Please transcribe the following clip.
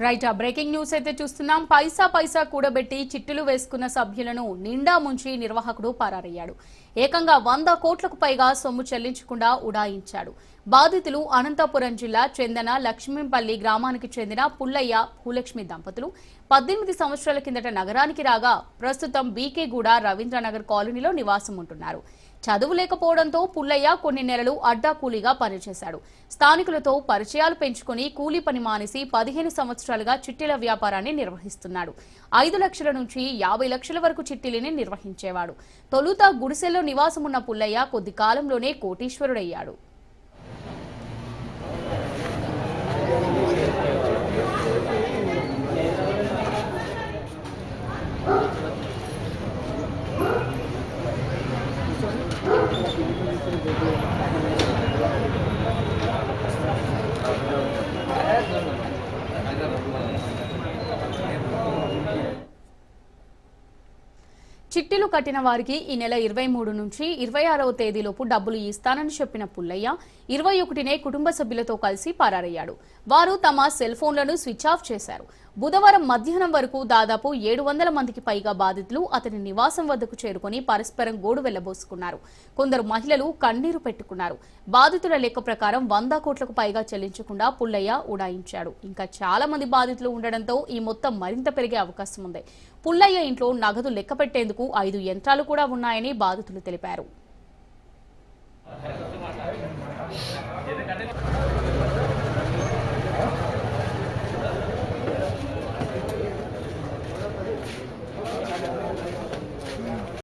Right breaking news అయితే చూస్తున్నాం. పైసా కూడబెట్టి చిట్టులు వేసుకున్న సభ్యులను నిండా ముంచి నిర్వాహకుడు పరారయ్యాడు. ఏకంగా 100 కోట్లకు పైగా సొమ్ము చెల్లించకుండా ఉడాయించాడు. బాధితులు అనంతపురం జిల్లా చెందన లక్ష్మీపల్లి గ్రామానికి చెందిన పుల్లయ్య భూలక్ష్మి దంపతులు 18 సంవత్సరాల కిందట నగరానికి రాగా ప్రస్తుతం బీకేగూడ రవీంద్రనగర్ కాలనీలో నివాసం ఉంటున్నారు. చదువు లేకపోవడంతో పుల్లయ్య కొన్ని నెలలు అడ్డా కూలీగా పనిచేశాడు. స్థానికులతో పరిచయాలు పెంచుకుని కూలీ పని మానేసి 15 సంవత్సరాలుగా చిట్టీల వ్యాపారాన్ని నిర్వహిస్తున్నాడు. 5 లక్షల నుంచి 50 లక్షల వరకు చిట్టీలని నిర్వహించేవాడు. తొలుత గుడిసెల్లో నివాసమున్న పుల్లయ్య కొద్ది కాలంలోనే కోటీశ్వరుడయ్యాడు. చిట్టీలు కట్టిన వారికి ఈ నెల 23 నుంచి 26వ తేదీలోపు డబ్బులు ఇస్తానని చెప్పిన పుల్లయ్య 21నే కుటుంబ సభ్యులతో కలిసి పరారయ్యాడు. వారు తమ సెల్ ఫోన్లను స్విచ్ ఆఫ్ చేశారు. బుధవారం మధ్యాహ్నం వరకు దాదాపు 700 మందికి పైగా బాధితులు అతని నివాసం వద్దకు చేరుకుని పరస్పరం గోడు వెళ్లబోసుకున్నారు. కొందరు మహిళలు కన్నీరు పెట్టుకున్నారు. బాధితుల లెక్క ప్రకారం 100 కోట్లకు పైగా చెల్లించకుండా పుల్లయ్య ఉడాయించాడు. ఇంకా చాలా మంది బాధితులు ఉండడంతో ఈ మొత్తం మరింత పెరిగే అవకాశం ఉంది. పుల్లయ్య ఇంట్లో నగదు లెక్క పెట్టేందుకు 5 యంత్రాలు కూడా ఉన్నాయని బాధితులు తెలిపారు.